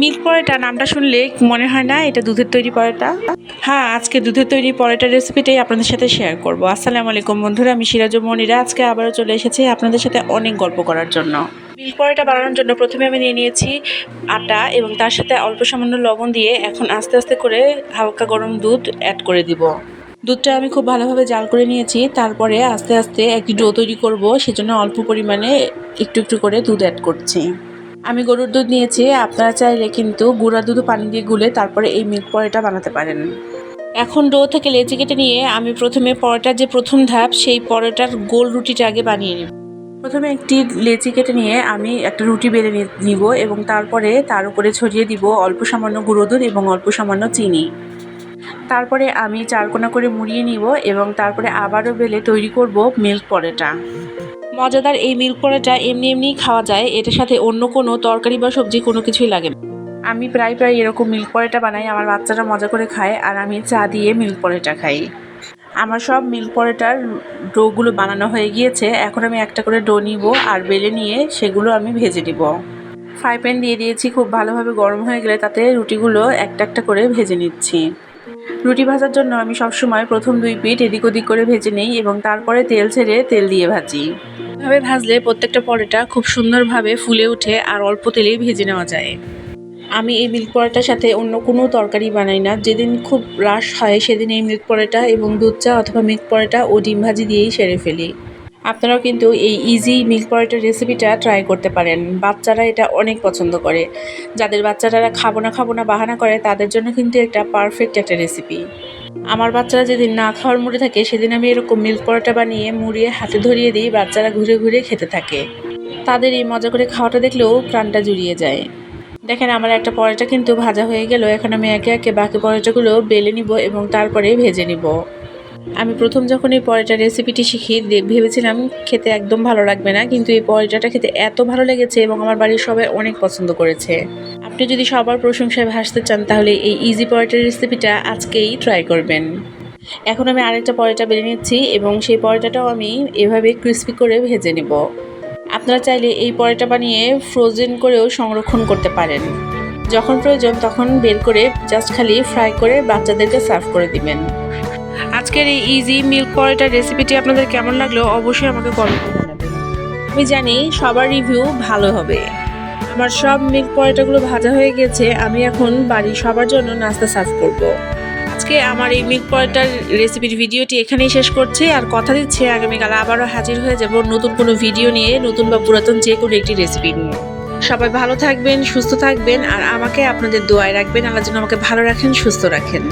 Milk পরোটা নামটা শুনলে মনে হয় না এটা দুধের তৈরি পরোটা? হ্যাঁ, আজকে দুধের তৈরি পরোটার রেসিপিটাই আপনাদের সাথে শেয়ার করব। আসসালামু আলাইকুম বন্ধুরা, আমি সিরাজুম মনিরা। আজকে আবারও চলে এসেছি আপনাদের সাথে অনেক গল্প করার জন্য। মিল্ক পরোটা বানানোর জন্য প্রথমে আমি নিয়ে নিয়েছি আটা এবং তার সাথে অল্প সামান্য লবণ দিয়ে এখন আস্তে আস্তে করে হালকা গরম দুধ অ্যাড করে দিব। দুধটা আমি খুব ভালোভাবে জাল করে নিয়েছি। তারপরে আস্তে আস্তে একটি ডো তৈরি করব, সেজন্য অল্প পরিমাণে একটু একটু করে দুধ অ্যাড করছি। আমি গরুর দুধ নিয়েছি, আপনারা চাইলে কিন্তু গুঁড়া দুধ পানি দিয়ে গুলে তারপরে এই মিল্ক পরোটা বানাতে পারেন। এখন ডো থেকে লেচি কেটে নিয়ে আমি প্রথমে পরোটার যে প্রথম ধাপ সেই পরোটার গোল রুটিটা আগে বানিয়ে নেব। প্রথমে একটি লেচি কেটে নিয়ে আমি একটা রুটি বেলে নিব এবং তারপরে তার উপরে ছড়িয়ে দিব অল্প সামান্য গুঁড়ো দুধ এবং অল্প সামান্য চিনি। তারপরে আমি চারকোনা করে মুড়িয়ে নিব এবং তারপরে আবারও বেলে তৈরি করব মিল্ক পরোটা। মজাদার এই মিল্ক পরোটা এমনি এমনি খাওয়া যায়, এটার সাথে অন্য কোনো তরকারি বা সবজি কোনো কিছুই লাগে না। আমি প্রায় এরকম মিল্ক পরোটা বানাই, আমার বাচ্চারা মজা করে খায় আর আমি চা দিয়ে মিল্ক পরোটা খাই। আমার সব মিল্ক পরোটার ডোগুলো বানানো হয়ে গিয়েছে। এখন আমি একটা করে ডো নিব আর বেলে নিয়ে সেগুলো আমি ভেজে নিব। ফ্রাই প্যান দিয়ে দিয়েছি, খুব ভালোভাবে গরম হয়ে গেলে তাতে রুটিগুলো একটা একটা করে ভেজে নিচ্ছি। রুটি ভাজার জন্য আমি সবসময় প্রথম দুই পিঠ এদিক ওদিক করে ভেজে নিই এবং তারপরে তেল ছেড়ে তেল দিয়ে ভাজি। এভাবে ভাজলে প্রত্যেকটা পরোটা খুব সুন্দরভাবে ফুলে ওঠে আর অল্প তেলেই ভেজে নেওয়া যায়। আমি এই মিল্ক পরোটার সাথে অন্য কোনো তরকারি বানাই না। যেদিন খুব রাশ হয় সেদিন এই মিল্ক পরোটা এবং দুধ চা অথবা মিল্ক পরোটা ও ডিম ভাজি দিয়েই সেরে ফেলি। আপনারাও কিন্তু এই ইজি মিল্ক পরোটার রেসিপিটা ট্রাই করতে পারেন। বাচ্চারা এটা অনেক পছন্দ করে। যাদের বাচ্চারা খাবো না বাহানা করে তাদের জন্য কিন্তু এটা পারফেক্ট একটা রেসিপি। আমার বাচ্চারা যেদিন না খাওয়ার মুডে থাকে সেদিন আমি এরকম মিল্ক পরোটা বানিয়ে মুড়িয়ে হাতে ধরিয়ে দিই, বাচ্চারা ঘুরে ঘুরে খেতে থাকে। তাদের এই মজা করে খাওয়াটা দেখলেও প্রাণটা জুড়িয়ে যায়। দেখেন আমার একটা পরোটা কিন্তু ভাজা হয়ে গেল। এখন আমি একে একে বাকি পরোটাগুলো বেলে নিব এবং তারপরে ভেজে নিব। আমি প্রথম যখন এই পরোটার রেসিপিটি শিখি ভেবেছিলাম খেতে একদম ভালো লাগবে না, কিন্তু এই পরোটাটা খেতে এত ভালো লেগেছে এবং আমার বাড়ির সবাই অনেক পছন্দ করেছে। আপনি যদি সবার প্রশংসায় ভাসতে চান তাহলে এই ইজি পরোটার রেসিপিটা আজকেই ট্রাই করবেন। এখন আমি আরেকটা পরোটা বেলে নিচ্ছি এবং সেই পরোটাটাও আমি এভাবে ক্রিস্পি করে ভেজে নেব। আপনারা চাইলে এই পরোটা বানিয়ে ফ্রোজেন করেও সংরক্ষণ করতে পারেন। যখন প্রয়োজন তখন বের করে জাস্ট খালি ফ্রাই করে বাচ্চাদেরকে সার্ভ করে দিবেন। আজকের এই ইজি মিল্ক পরোটার রেসিপিটি আপনাদের কেমন লাগলো অবশ্যই আমাকে কমেন্টে জানাবেন। আমি জানি সবার রিভিউ ভালো হবে। আমার সব মিল্ক পরোটাগুলো ভাজা হয়ে গেছে। আমি এখন বাড়ির সবার জন্য নাস্তা সার্ভ করব। আজকে আমার এই মিল্ক পরোটার রেসিপির ভিডিওটি এখানেই শেষ করছি, আর কথা দিচ্ছি আগামীকাল আবারও হাজির হয়ে যাব নতুন কোনো ভিডিও নিয়ে, নতুন বা পুরাতন যে কোনো একটি রেসিপি নিয়ে। সবাই ভালো থাকবেন, সুস্থ থাকবেন আর আমাকে আপনাদের দোয়ায় রাখবেন। আল্লাহ যেন আমাকে ভালো রাখেন, সুস্থ রাখেন।